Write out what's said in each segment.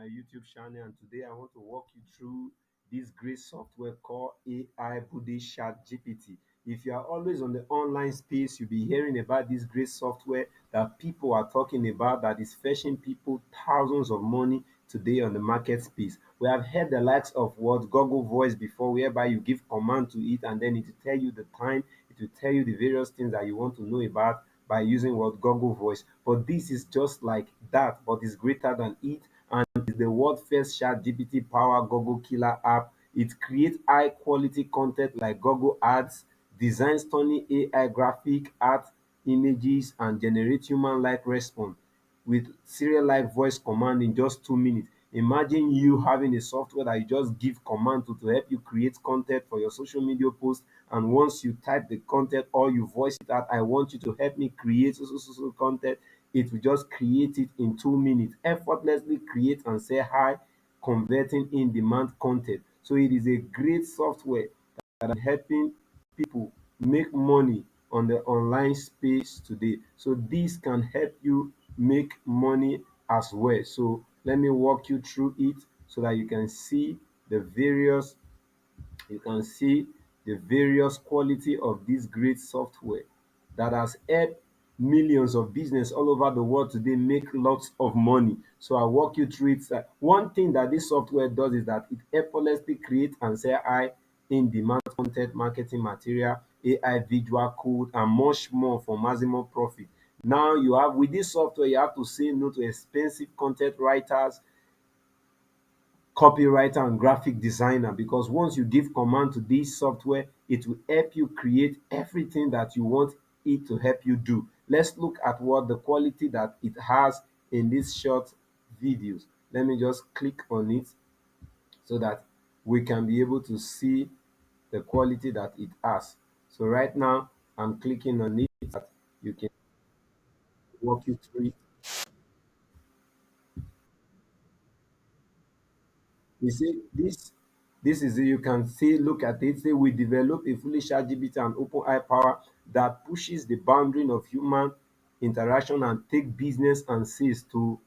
YouTube channel, and today I want to walk you through this great software called aibuddy chatgpt. If you are always on the online space, you'll be hearing about this great software that people are talking about that is fetching people thousands of money today on the market space. We have heard the likes of what Google Voice before, whereby you give command to it and then it will tell you the time, it will tell you the various things that you want to know about by using what Google Voice. But this is just like that, but it's greater than it, and it's the world first chat GPT power Google killer app. It creates high quality content like Google Ads, designs stunning AI graphic art, images, and generate human like response with serial like voice command in just 2 minutes. Imagine you having a software that you just give command to help you create content for your social media post, and once you type the content or you voice it out, I want you to help me create so content, it will just create it in 2 minutes, effortlessly create and say hi, converting in demand content. So it is a great software that are helping people make money on the online space today. So this can help you make money as well. So let me walk you through it so that the various you can see the various quality of this great software that has helped millions of business all over the world today make lots of money. So I'll walk you through it. One thing that this software does is that it effortlessly creates and sell high in demand content marketing material, AI visual code, and much more for maximum profit. Now you have with this software, you have to say no to expensive content writers, copywriter, and graphic designer, because once you give command to this software, it will help you create everything that you want it to help you do. Let's look at what the quality that it has in these short videos. Let me just click on it so that we can be able to see the quality that it has. So right now I'm clicking on it that you can walk you through it. You see, this is it. You can see, look at it. Say we develop a fully ChatGPT and OpenAI power that pushes the boundary of human interaction and take business and sales to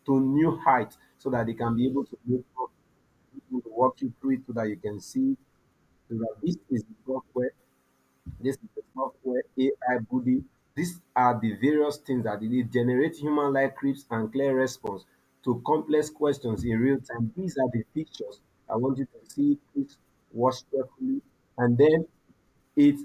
new heights so that they can be able to make profit. We will walk you through it so that you can see so that this is the software. This is the software AI Buddy. These are the various things that it generates human-like scripts and clear response to complex questions in real time. These are the pictures. I want you to see. Please watch carefully, and then it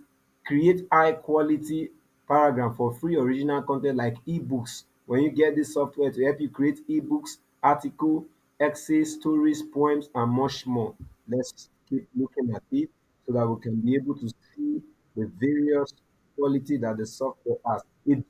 create high quality paragraph for free original content like ebooks. When you get this software to help you create ebooks, article, essays, stories, poems, and much more. Let's keep looking at it so that we can be able to see the various quality that the software has. It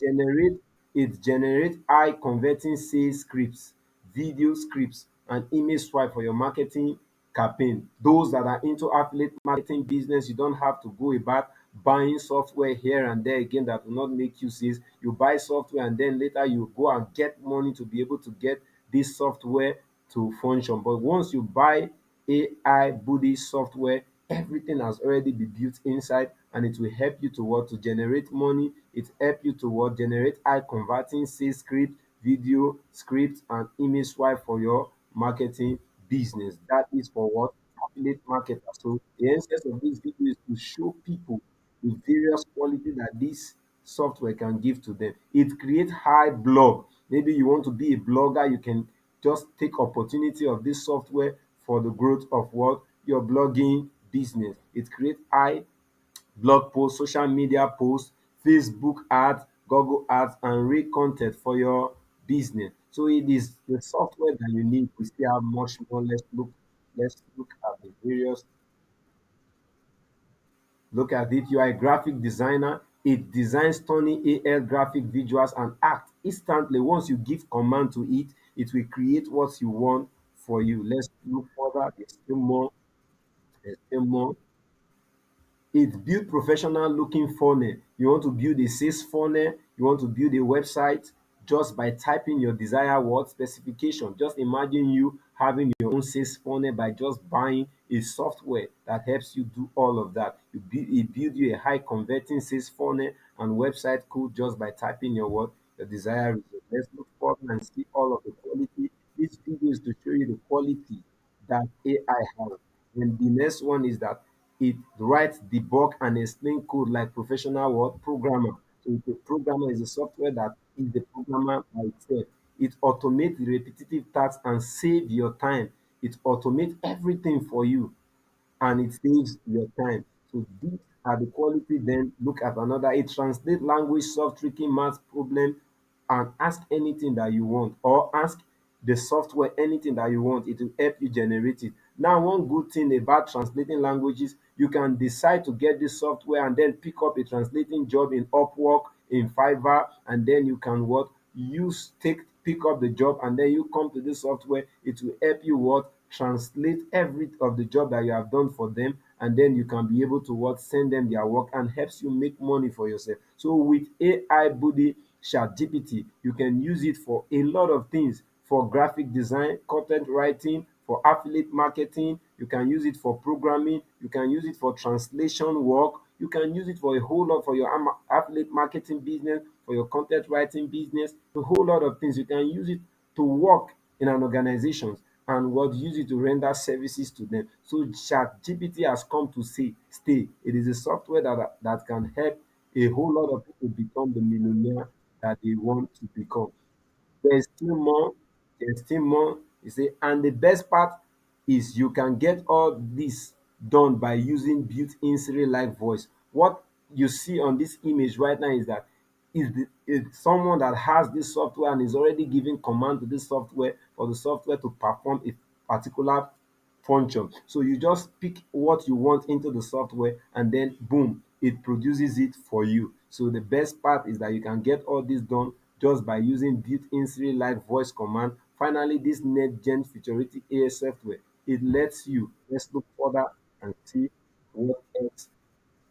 generates high converting sales scripts, video scripts, and image swipe for your marketing campaign. Those that are into affiliate marketing business, you don't have to go about buying software here and there again that will not make you sales. You buy software and then later you go and get money to be able to get this software to function. But once you buy AI Buddy software, everything has already been built inside, and it will help you to what to generate money. It help you to what generate high converting sales script, video script, and image swipe for your marketing business. That is for what affiliate marketer. So the essence of this video is to show people the various quality that this software can give to them. It creates high blog. Maybe you want to be a blogger, you can just take opportunity of this software for the growth of what your blogging business. It creates high blog posts, social media posts, Facebook ads, Google ads, and real content for your business. So it is the software that you need. We still have much more. Let's look at the various. Look at it. You are a graphic designer. It designs stunning AL graphic visuals and act instantly. Once you give command to it, it will create what you want for you. Let's look further. There's still more. There's still more. It build professional looking funnel. You want to build a sales funnel, you want to build a website just by typing your desired word specification. Just imagine you having your own sales funnel by just buying a software that helps you do all of that. It build you a high converting sales funnel and website code just by typing your word, the desired result. Let's look for button and see all of the quality. This video is to show you the quality that AI has. And the next one is that it writes, debug, and explain code like professional what programmer. So the programmer is a software that is the programmer by itself. It automates the repetitive tasks and save your time. It automates everything for you and it saves your time. So these are the quality. Then look at another. It translates language, solve tricky math problem, and ask anything that you want, or ask the software anything that you want. It will help you generate it. Now, one good thing about translating languages, you can decide to get this software and then pick up a translating job in Upwork, in Fiverr, and then you can what use take pick up the job and then you come to this software. It will help you what translate every of the job that you have done for them, and then you can be able to what send them their work and helps you make money for yourself. So with AI buddy ChatGPT, you can use it for a lot of things, for graphic design, content writing, for affiliate marketing. You can use it for programming. You can use it for translation work. You can use it for a whole lot for your affiliate marketing business, for your content writing business, a whole lot of things. You can use it to work in an organization and what use it to render services to them. So ChatGPT has come to stay. It is a software that can help a whole lot of people become the millionaire that they want to become. There's still more. There's still more. You see, and the best part is you can get all this done by using built-in Siri-like voice. What you see on this image right now is that is someone that has this software and is already giving command to this software for the software to perform a particular function. So you just pick what you want into the software and then boom, it produces it for you. So the best part is that you can get all this done just by using built-in Siri like voice command. Finally, this NetGen futuristic AI software, it lets you let's look further and see what else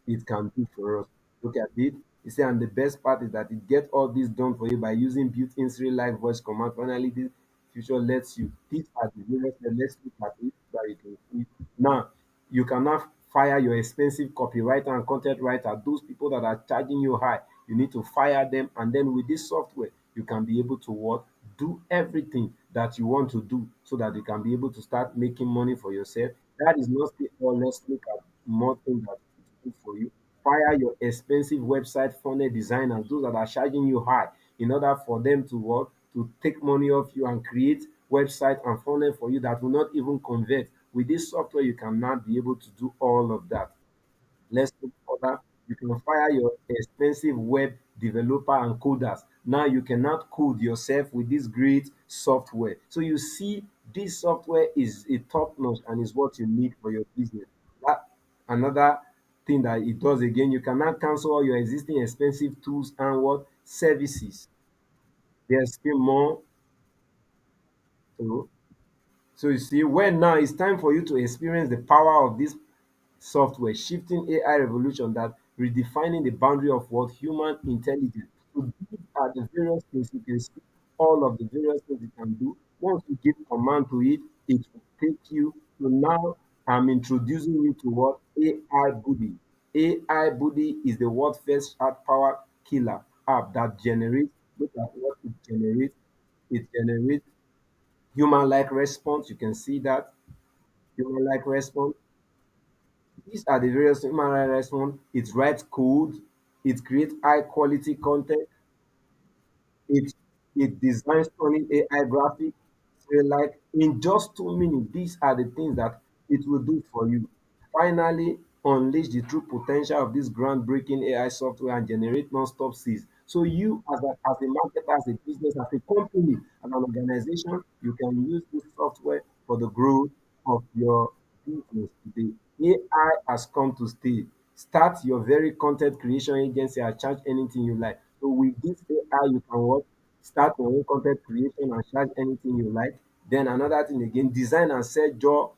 it can do for us. Look at it. You see, and the best part is that it gets all this done for you by using built-in Siri like voice command. Finally, this feature lets you. These are the various. Let's look at it so that you can see. Now, you can now fire your expensive copywriter and content writer. Those people that are charging you high, you need to fire them. And then with this software, you can be able to what do everything that you want to do so that you can be able to start making money for yourself. That is not the all. Let's look at more things that do for you. Fire your expensive website funnel designers, those that are charging you high, in order for them to work to take money off you and create website and funnel for you that will not even convert. With this software, you can now be able to do all of that. Let's look further. You can fire your expensive web developer and coders. Now you cannot code yourself with this great software. So you see, this software is a top notch and is what you need for your business. That another thing that it does again, you cannot cancel all your existing expensive tools and what services. There's still more. So, so you see, when now it's time for you to experience the power of this software, shifting AI revolution that redefining the boundary of what human intelligence. So these are the various things you can see, all of the various things you can do. Once you give command to it, it will take you. So now I'm introducing you to what AI Buddy. AI Buddy is the world's first chat power killer app that generates. Look at what it generates. It generates human-like response. You can see that human-like response. These are the various human rights one. It writes code, it creates high quality content, it it designs stunning AI graphics. So like in just 2 minutes, these are the things that it will do for you. Finally, unleash the true potential of this groundbreaking AI software and generate non-stop sales. So you as a marketer, as a business, as a company, as an organization, you can use this software for the growth of your business today. AI has come to stay. Start your very content creation agency and charge anything you like. So with this AI, you can work, start your own content creation and charge anything you like. Then another thing again, design and sell jaw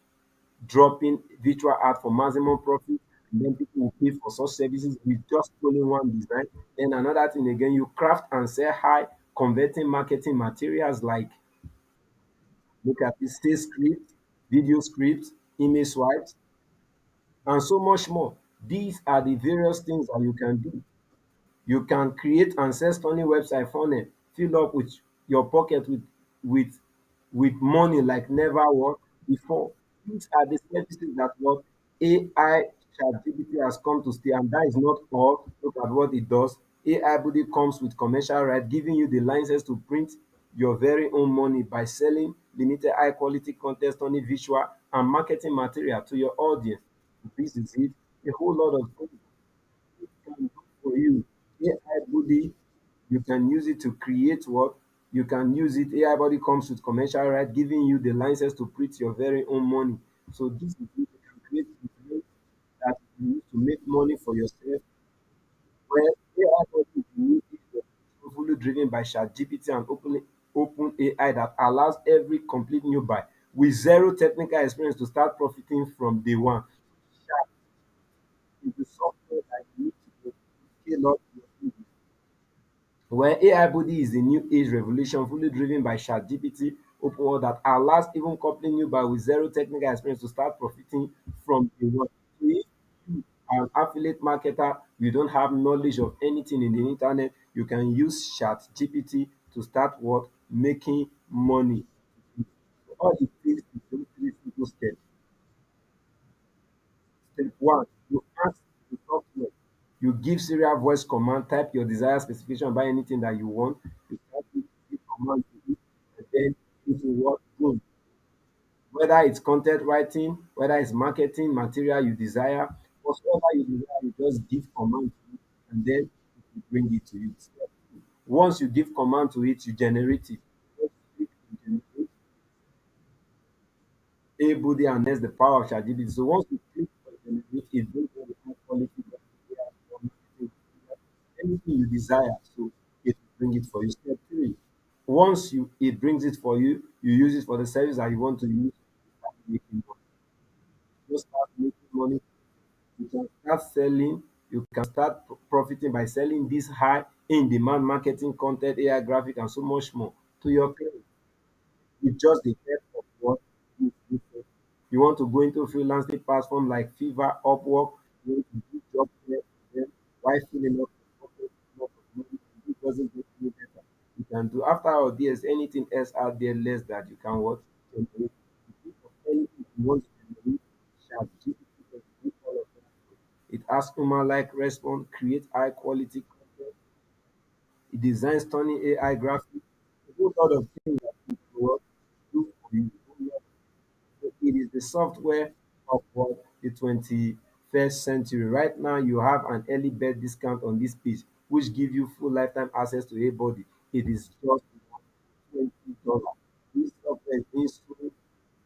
dropping virtual art for maximum profit. And then people will pay for such services with just only one design. Then another thing again, you craft and sell high converting marketing materials like look at this sales script, video scripts, image swipes, and so much more. These are the various things that you can do. You can create and sell stunning website funnel, fill up with your pocket with with money like never what before. These are the services that what AI ChatGPT has come to stay, and that is not all. Look at what it does. AI Buddy comes with commercial right, giving you the license to print your very own money by selling limited high quality content, stunning visual and marketing material to your audience. This is it. A whole lot of things it can do for you. AI Buddy, you can use it to create what? You can use it. AI Buddy comes with commercial right, giving you the license to print your very own money. So this is it. You can create business that you use to make money for yourself. Where AI Buddy is the new age of fully driven by ChatGPT and open AI that allows every complete new buy with zero technical experience to start profiting from day one. Sharp is the software that you need to scale up your business. Where AI Buddy is the new age revolution fully driven by ChatGPT open world that allows even company new buy with zero technical experience to start profiting from day one. So if you are an affiliate marketer, you don't have knowledge of anything in the internet, you can use ChatGPT to start what? Making money. So all it takes is those three simple steps. Step one, you ask the software. You give serial voice command, type your desired specification, buy anything that you want. You type it, give command to it, and then it will work. Boom. Whether it's content writing, whether it's marketing material you desire, whatever you desire, you just give command to it, and then it will bring it to you. Step two. Once you give command to it, you generate it. Just click and generate aibuddy, and that's the power of ChatGPT. So once you click on generate, it brings all the high quality graphic or marketing material, anything you desire. So it will bring it for you. Step three. Once you it brings it for you, you use it for the service that you want to use. You start making money. Just start making money. You can start selling. You can start profiting by selling this high in demand marketing content, AI graphic, and so much more to your clients. With just the help of what you do. You want to go into freelancing platform like Fiverr, Upwork, you want to do job there for them while filling up your pocket with lot of money, and it doesn't get any better. You can do after all there's anything else out there less that you can what generate. If you think of anything you want to generate, ChatGPT can do all of that. It asks human-like response, create high-quality content, it designs stunning AI graphics, a whole lot of things that it will do for you. So it is the software of what the 21st century. Right now, you have an early bird discount on this page, which give you full lifetime access to a body. It is just $20. This software is being sold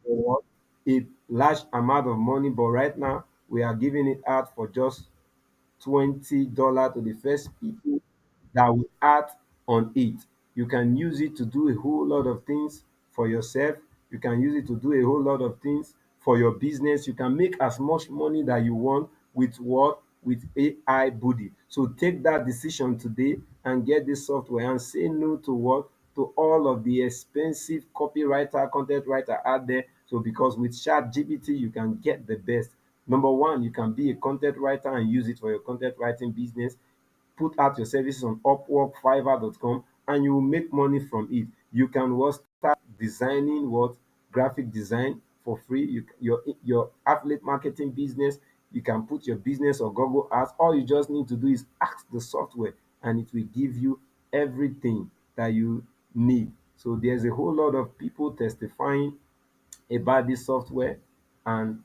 for what? A large amount of money, but right now we are giving it out for just $20 to the first people that will act on it. You can use it to do a whole lot of things for yourself. You can use it to do a whole lot of things for your business. You can make as much money that you want with what? With AI Buddy. So take that decision today and get this software and say no to what? To all of the expensive copywriter, content writer out there. So because with ChatGPT, you can get the best. Number one, you can be a content writer and use it for your content writing business. Put out your services on Upwork, Fiverr.com, and you will make money from it. You can what start designing what graphic design for free. Your affiliate marketing business, you can put your business on Google Ads. All you just need to do is ask the software, and it will give you everything that you need. So there's a whole lot of people testifying about this software, and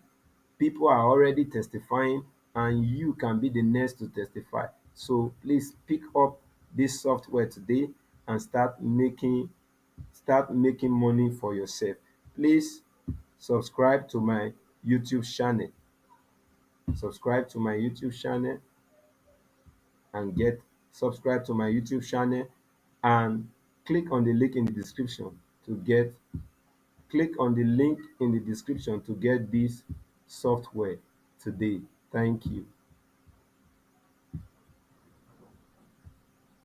people are already testifying, and you can be the next to testify. So please pick up this software today and start making money for yourself. Please subscribe to my YouTube channel. Subscribe to my YouTube channel and get subscribe to my YouTube channel and click on the link in the description to get click on the link in the description to get this software today. Thank you.